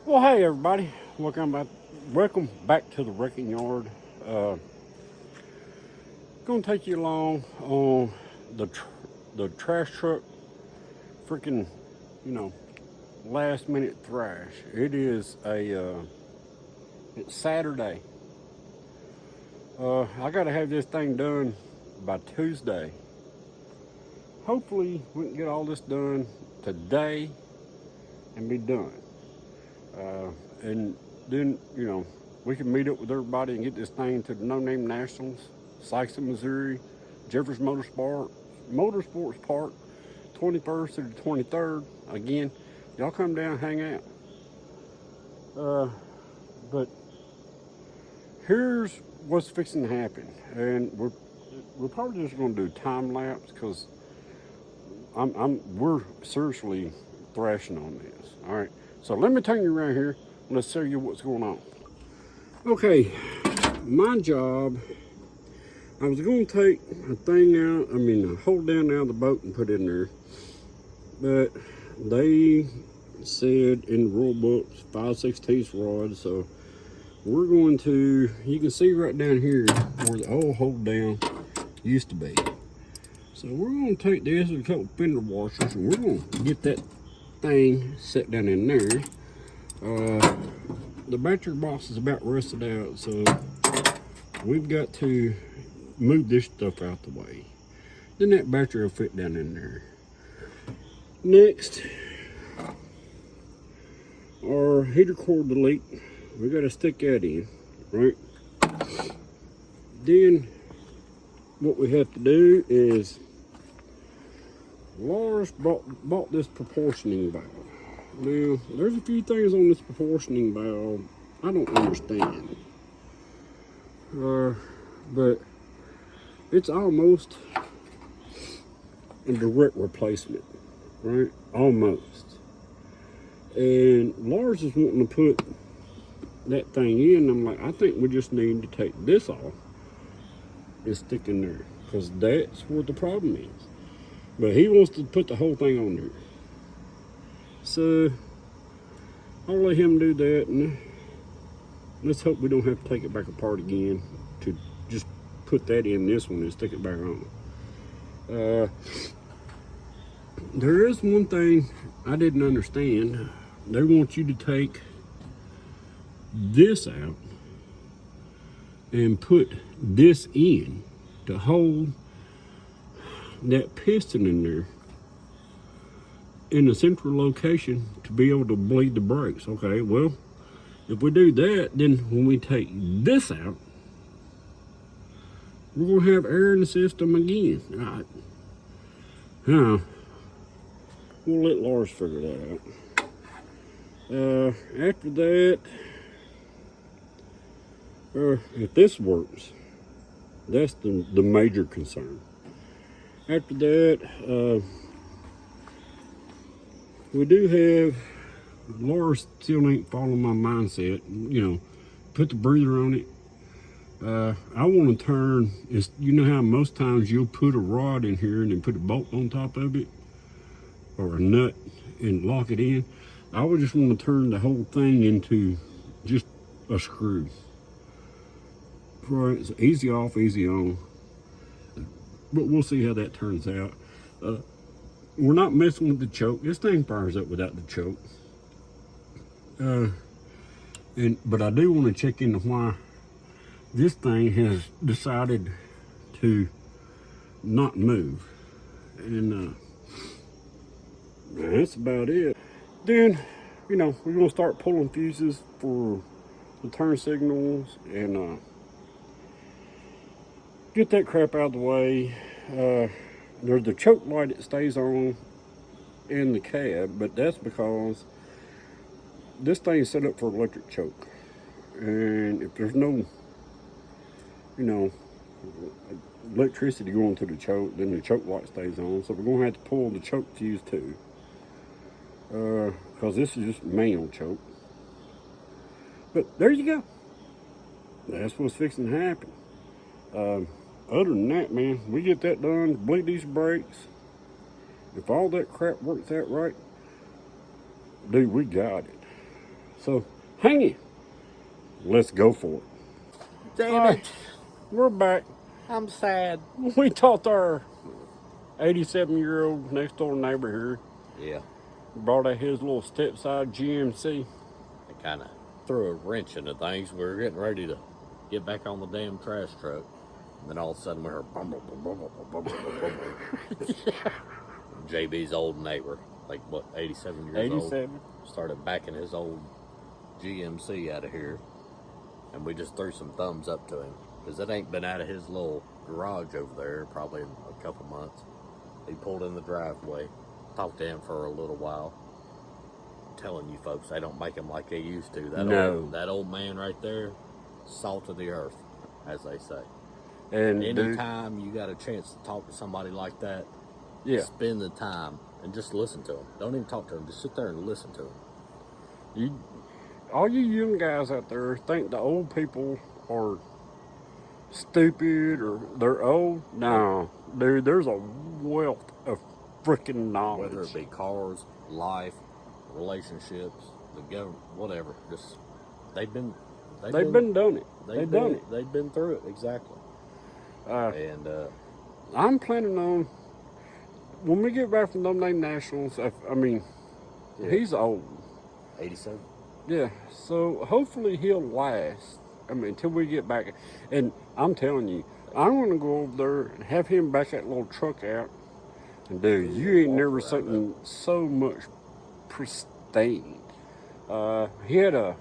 Well, hey everybody, welcome back to the wrecking yard. Gonna take you along on the trash truck, freaking, you know, last minute thrash. It's Saturday. I gotta have this thing done by Tuesday. Hopefully, we can get all this done today and be done. And then, we can meet up with everybody and get this thing to the No Name Nationals, Sikeston, Missouri, Jeffers Motorsports Park, 21st to the 23rd. Again, y'all come down, hang out. But here's what's fixing to happen, and we're probably just going to do time lapse because we're seriously thrashing on this. All right, so let me turn you around here. Let's show you what's going on. Okay, my job, I was going to take a hold down out of the boat and put it in there. But they said in the rule books, 5/16 rod. So we're going to, you can see right down here where the old hold down used to be. So we're going to take this with a couple fender washers and we're going to get that thing set down in there. The battery box is about rusted out, so we've got to move this stuff out the way. Then that battery will fit down in there. Next, our heater cord delete. We got to stick that in, right? Then what we have to do is Lars bought this proportioning valve. Now, there's a few things on this proportioning valve I don't understand. But it's almost a direct replacement, right? Almost. And Lars is wanting to put that thing in. I'm like, I think we just need to take this off and stick in there because that's what the problem is. But he wants to put the whole thing on there. So I'll let him do that, and let's hope we don't have to take it back apart again to just put that in this one and stick it back on. There is one thing I didn't understand. They want you to take this out and put this in to hold that piston in there in a central location to be able to bleed the brakes. Okay, well, if we do that, then when we take this out, we're gonna have air in the system again. All right. Now, we'll let Lars figure that out. After that, if this works, that's the major concern. After that, we do have, Lars still ain't following my mindset, put the breather on it. I want to turn, you know how most times you'll put a rod in here and then put a bolt on top of it, or a nut, and lock it in. I would just want to turn the whole thing into just a screw. Right, it's easy off, easy on. But we'll see how that turns out. We're not messing with the choke. This thing fires up without the choke. But I do want to check into why this thing has decided to not move. And that's about it. Then, we're going to start pulling fuses for the turn signals and get that crap out of the way. There's the choke light that stays on in the cab, but that's because this thing is set up for electric choke. And if there's no, electricity going to the choke, then the choke light stays on. So we're going to have to pull the choke fuse too. Because this is just manual choke. But there you go. That's what's fixing to happen. Other than that, man, we get that done, bleed these brakes. If all that crap works out right, dude, we got it. So, hang it. Let's go for it. Damn it. We're back. I'm sad. We talked our 87-year-old next door neighbor here. Yeah. Brought out his little step-side GMC. It kind of threw a wrench into things. We were getting ready to get back on the damn trash truck. And then all of a sudden we heard bum, bum, bum, bum, bum, bum, bum, bum. JB's old neighbor, like what, 87 years old? 87. Started backing his old GMC out of here. And we just threw some thumbs up to him. Because it ain't been out of his little garage over there probably in a couple months. He pulled in the driveway, talked to him for a little while. I'm telling you folks, they don't make him like they used to. That old man right there, salt of the earth, as they say. And anytime you got a chance to talk to somebody like that, spend the time and just listen to him. Don't even talk to him. Just sit there and listen to him. All you young guys out there think the old people are stupid or they're old. No, dude, there's a wealth of freaking knowledge. Whether it be cars, life, relationships, the government, whatever. Just they've been done it. They've done it. They've been through it, exactly. I'm planning on when we get back from them nationals. He's old. 87. Yeah, so hopefully he'll last. Until we get back. And I'm telling you, I'm going to go over there and have him back that little truck out. And dude, you ain't never seen so much pristine. He had a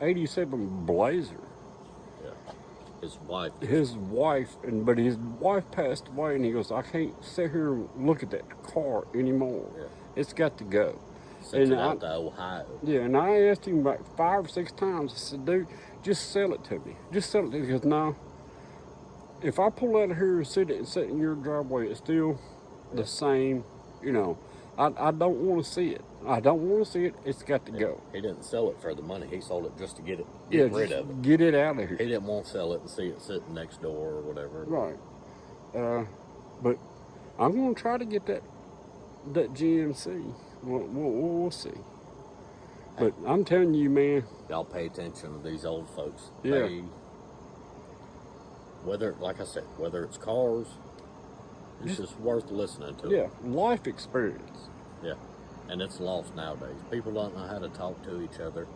87 Blazer. Yeah, his wife. But his wife passed away, and he goes, I can't sit here and look at that car anymore. Yeah. It's got to go. Sent it out to Ohio. Yeah, and I asked him about 5 or 6 times. I said, dude, just sell it to me. Just sell it to me. He goes, no. If I pull out of here and sit in your driveway, it's still the same. I don't want to see it. I don't want to see it. It's got to go. He didn't sell it for the money. He sold it just to get rid of it. Get it out of here. He didn't want to sell it and see it sitting next door or whatever. Right. But I'm going to try to get that GMC. We'll see. But I'm telling you, man. Y'all pay attention to these old folks. Yeah. Like I said, whether it's cars, it's just worth listening to. Yeah, life experience. Yeah, and it's lost nowadays. People don't know how to talk to each other.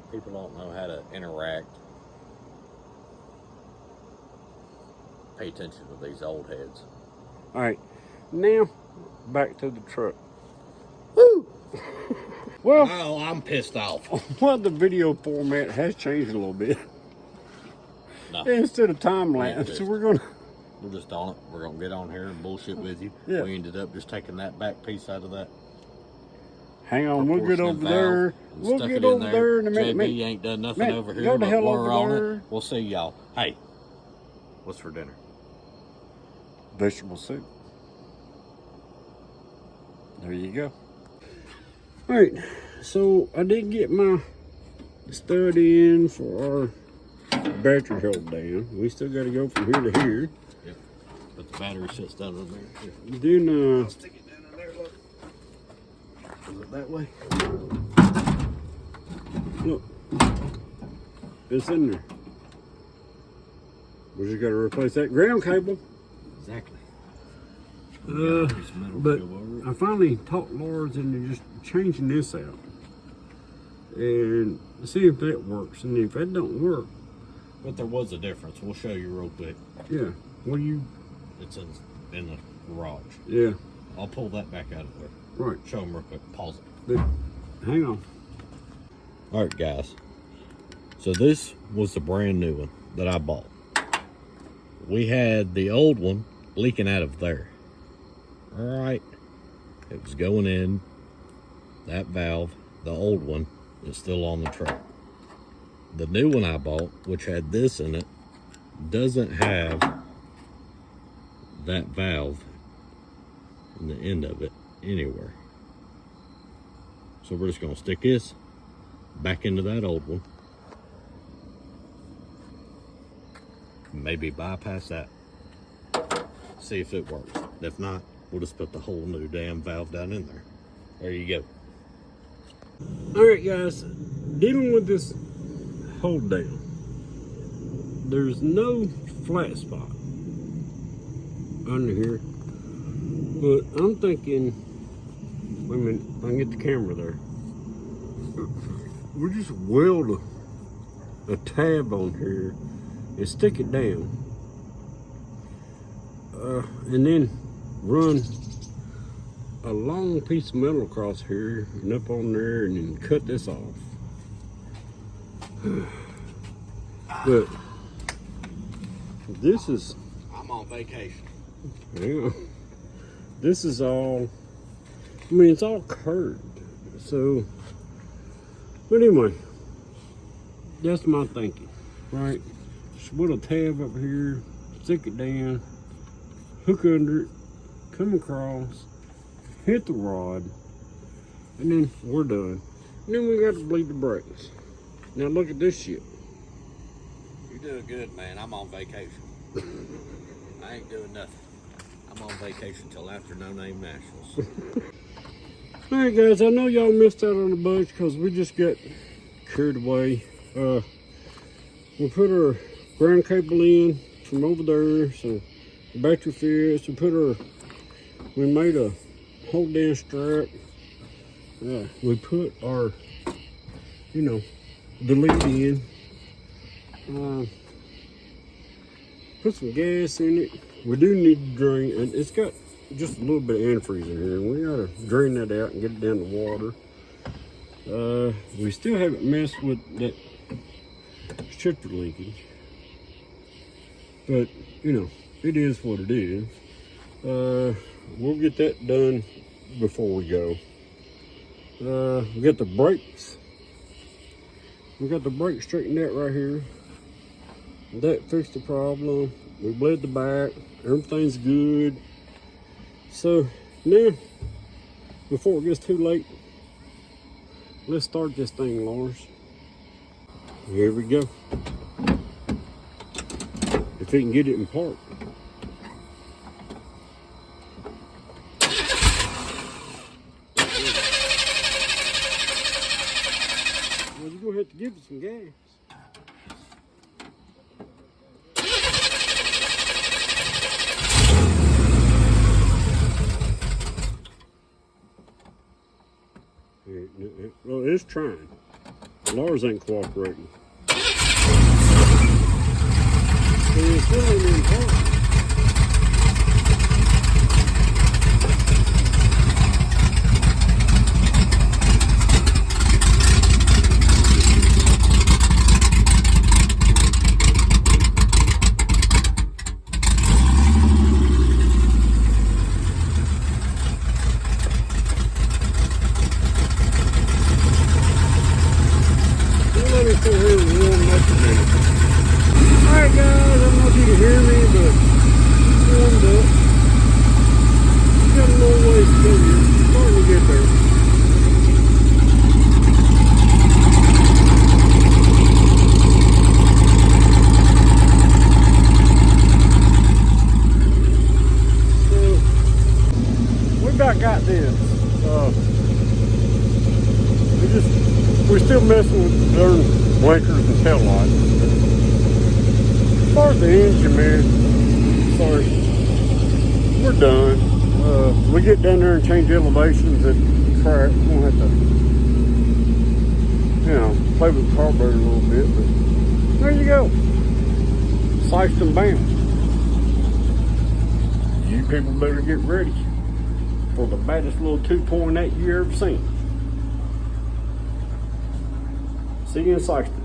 People don't know how to interact. Pay attention to these old heads. All right, now back to the truck. Woo! Well, oh, I'm pissed off. Well, the video format has changed a little bit. No. Instead of time lapse, we're just on it. We're gonna get on here and bullshit with you. Yeah. We ended up just taking that back piece out of that. Hang on, we'll get over there. We'll get over there in a minute. JB ain't done nothing over here. Go the hell over over there. It. We'll see y'all. Hey, what's for dinner? Vegetable soup. There you go. All right, so I did get my stud in for our battery held down. We still got to go from here to here. Yep. But the battery sits down in there. Then stick it down in there. Look. Is it that way? Look, it's in there. We just got to replace that ground cable. Exactly. But I finally talked Lars into just changing this out and see if that works. And if that don't work, but there was a difference. We'll show you real quick. Yeah. It's in the garage. Yeah. I'll pull that back out of there. Right. Show them real quick. Pause it. But, hang on. All right, guys. So this was the brand new one that I bought. We had the old one leaking out of there. All right. It was going in that valve. The old one is still on the truck. The new one I bought, which had this in it, doesn't have that valve in the end of it anywhere. So we're just going to stick this back into that old one. Maybe bypass that. See if it works. If not, we'll just put the whole new damn valve down in there. There you go. All right, guys, dealing with this hold down, there's no flat spot under here, but I'm thinking, wait a minute, I can get the camera there. We'll just weld a tab on here and stick it down, and then run a long piece of metal across here and up on there, and then cut this off. But this is, I'm on vacation. yeah, this is all, I mean, it's all curved. So, but anyway, that's my thinking, right? Just put a tab up here, stick it down, hook under it, come across, hit the rod, and then we're done. And then we got to bleed the brakes. Now look at this shit. You're doing good, man. I'm on vacation. I ain't doing nothing. I'm on vacation till after No Name Nationals. Alright guys, I know y'all missed out on the bunch because we just got carried away. We put our ground cable in from over there, so the battery fits. We made a hold down strap. We put our, the lead in. Put some gas in it. We do need to drain, and it's got just a little bit of antifreeze in here, and we gotta drain that out and get it down to water. We still haven't messed with that shifter leakage, but it is what it is. We'll get that done before we go. We got the brakes. We got the brakes straightened out right here. That fixed the problem. We bled the back. Everything's good. So now, before it gets too late, let's start this thing, Lars. Here we go. If we can get it in park. Well, you're gonna have to give it some gas. Well, it's trying. Lars ain't cooperating. It's still ain't in park. Alright guys, I don't know if you can hear me, but it's warmed up. Got a little ways to go here. Starting to get there. So, we about got this. We're still messing with the blinkers and tail lights. As far as the engine, man, sorry, we're done. We get down there and change elevations at the track. We're gonna have to, play with the carburetor a little bit, but there you go. Sliced and bam. You people better get ready for the baddest little 2.8 you ever seen. See you in Sykeston.